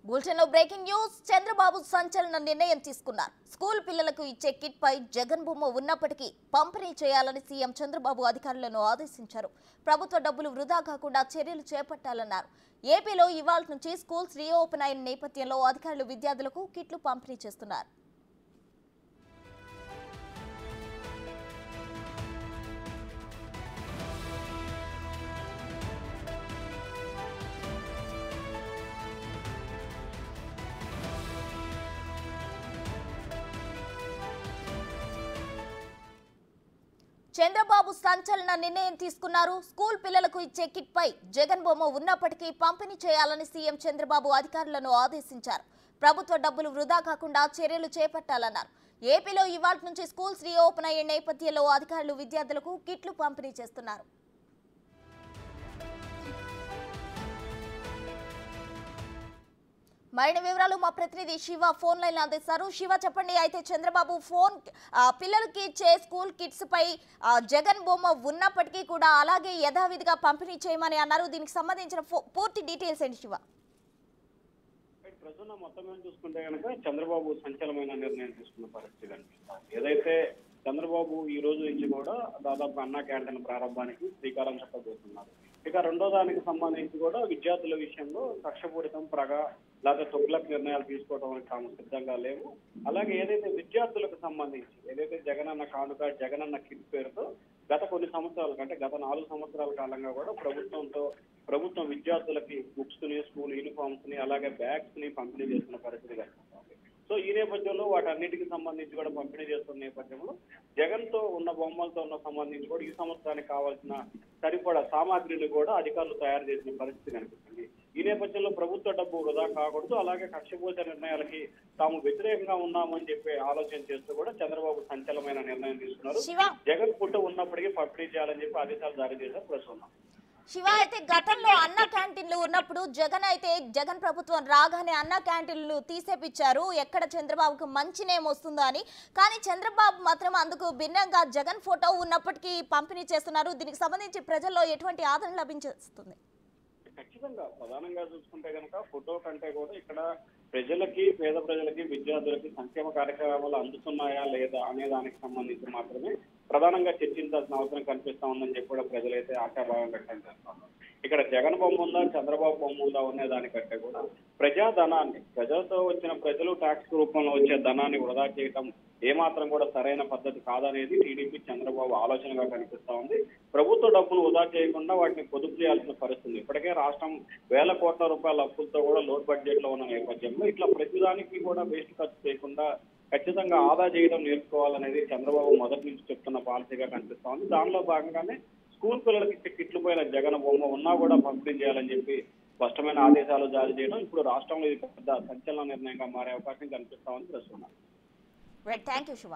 బులెటిన్లో breaking news. Chandrababu సంచలన నిర్ణయం తీసుకున్నారు. స్కూల్ పిల్లలకు ఇచ్చే కిట్ పై జగన్ బొమ్మ ఉన్నప్పటికీ పంపిణీ చేయాలని సీఎం చంద్రబాబు అధికారులను ఆదేశించారు. ప్రభుత్వ డబ్బులు వృధా కాకుండా చర్యలు చేపట్టాలన్నారు. ఏపీలో ఇవాళ నుంచి స్కూల్స్ రీఓపెన్ అయిన నేపథ్యంలో అధికారులు విద్యార్థులకు కిట్లు పంపిణీ చేస్తున్నారు. చంద్రబాబు సంచలన నిర్ణయం తీసుకున్నారు. స్కూల్ పిల్లలకు ఇచ్చే కిట్ పై జగన్ బొమ్మ ఉన్నప్పటికీ పంపిణీ చేయాలని సీఎం చంద్రబాబు అధికారులను ఆదేశించారు. ప్రభుత్వ డబ్బులు వృధా కాకుండా చర్యలు చేపట్టాలన్నారు. ఏపీలో ఇవాళ నుంచి స్కూల్స్ రీఓపెన్ అయ్యే నేపథ్యంలో అధికారులు విద్యార్థులకు కిట్లు పంపిణీ చేస్తున్నారు. మరిన్ని వివరాలు మా ప్రతినిధి శివ ఫోన్ లైన్ అందిస్తారు. శివ, చెప్పండి. అయితే చంద్రబాబు పిల్లలకి ఇచ్చే స్కూల్ కిట్స్ పై జగన్ బొమ్మ ఉన్నప్పటికీ కూడా అలాగే యథావిధిగా పంపిణీ చేయమని అన్నారు. దీనికి సంబంధించిన పూర్తి డీటెయిల్స్ ఏంటి శివ? ప్రజలు మొత్తం మీద చూసుకుంటే కనుక చంద్రబాబు సంచలనమైన నిర్ణయం తీసుకున్న పరిస్థితి కనిపిస్తుంది. ఏదైతే చంద్రబాబు ఈ రోజు నుంచి కూడా దాదాపు అన్నా క్యాంటీన్ ప్రారంభానికి శ్రీకారం చుట్టబోతున్నారు. ఇక రెండో దానికి సంబంధించి కూడా విద్యార్థుల విషయంలో కక్షపూరితం లేకపోతే తొగ్లక్ నిర్ణయాలు తీసుకోవడానికి తాము సిద్ధంగా లేవు. అలాగే ఏదైతే విద్యార్థులకు సంబంధించి ఏదైతే జగనన్న కానుక జగనన్న కిట్ పేరుతో గత కొన్ని సంవత్సరాల కంటే గత 4 సంవత్సరాల కాలంగా కూడా ప్రభుత్వం విద్యార్థులకి బుక్స్ ని, స్కూల్ యూనిఫామ్స్ ని, అలాగే బ్యాగ్స్ ని పంపిణీ చేస్తున్న పరిస్థితి కనిపిస్తుంది. సో ఈ నేపథ్యంలో వాటన్నిటికి సంబంధించి కూడా పంపిణీ చేస్తున్న నేపథ్యంలో జగన్ తో ఉన్న బొమ్మలతో ఉన్న సంబంధించి కూడా ఈ సంవత్సరానికి కావాల్సిన సరిపడా సామాగ్రిని కూడా అధికారులు తయారు చేసిన పరిస్థితి కనిపిస్తుంది. ఈ నేపథ్యంలో ప్రభుత్వ డబ్బు వృధా కాకూడదు, అలాగే కక్షపూరిత నిర్ణయాలకి తాము వ్యతిరేకంగా ఉన్నామని చెప్పి ఆలోచన చేస్తూ కూడా చంద్రబాబు సంచలనమైన నిర్ణయం తీసుకున్నారు. జగన్ పుట్టు ఉన్నప్పటికీ పంపిణీ చేయాలని చెప్పి ఆదేశాలు జారీ చేశారు. ప్రస్తుతం శివ, అయితే గతంలో అన్న క్యాంటీన్లు ఉన్నప్పుడు జగన్ ప్రభుత్వం రాగానే అన్న క్యాంటీన్లు తీసేపిచ్చారు. ఎక్కడ చంద్రబాబుకు మంచి నేమ్ వస్తుందో అని. కానీ చంద్రబాబు మాత్రం అందుకు భిన్నంగా జగన్ ఫోటో ఉన్నప్పటికీ పంపిణీ చేస్తున్నారు. దీనికి సంబంధించి ప్రజల్లో ఎటువంటి ఆదరణ లభించేస్తుంది? ఖచ్చితంగా ప్రధానంగా చూసుకుంటే కనుక ఫోటో కంటే కూడా ఇక్కడ ప్రజలకి, పేద ప్రజలకి, విద్యార్థులకి సంక్షేమ కార్యక్రమాలు అందుతున్నాయా లేదా అనే దానికి సంబంధించి మాత్రమే ప్రధానంగా చర్చించాల్సిన అవసరం కనిపిస్తా ఉందని చెప్పి కూడా ప్రజలైతే ఆశాభావం వ్యక్తం చేస్తున్నారు. ఇక్కడ జగన్ బొమ్మ ఉందా, చంద్రబాబు బొమ్మ ఉందా అనే దానికంటే కూడా ప్రజాధనాన్ని, ప్రజలతో వచ్చిన ప్రజలు ట్యాక్స్ రూపంలో వచ్చే ధనాన్ని వృధా చేయటం ఏమాత్రం కూడా సరైన పద్ధతి కాదనేది టీడీపీ చంద్రబాబు ఆలోచనగా కనిపిస్తా ఉంది. ప్రభుత్వ డబ్బును వృధా చేయకుండా వాటిని పొదుపు చేయాల్సిన పరిస్థితి. ఇప్పటికే రాష్ట్రం వేల కోట్ల రూపాయల అప్పులతో కూడా లోడ్ బడ్జెట్ లో ఉన్న నేపథ్యంలో ఇట్లా ప్రతిదానికి కూడా వేస్ట్ ఖర్చు చేయకుండా ఖచ్చితంగా ఆదా చేయడం నేర్చుకోవాలనేది చంద్రబాబు మొదటి నుంచి చెప్తున్న పాలసీగా కనిపిస్తా ఉంది. దానిలో భాగంగానే స్కూల్ పిల్లలకి కిట్లు పైన జగన్ బొమ్మ ఉన్నా కూడా పంపిణీ చేయాలని చెప్పి స్పష్టమైన ఆదేశాలు జారీ చేయడం ఇప్పుడు రాష్ట్రంలో ఇది పెద్ద సంచలన నిర్ణయంగా మారే అవకాశం కనిపిస్తా ఉంది. ప్రస్తుతం థ్యాంక్ యూ శివ.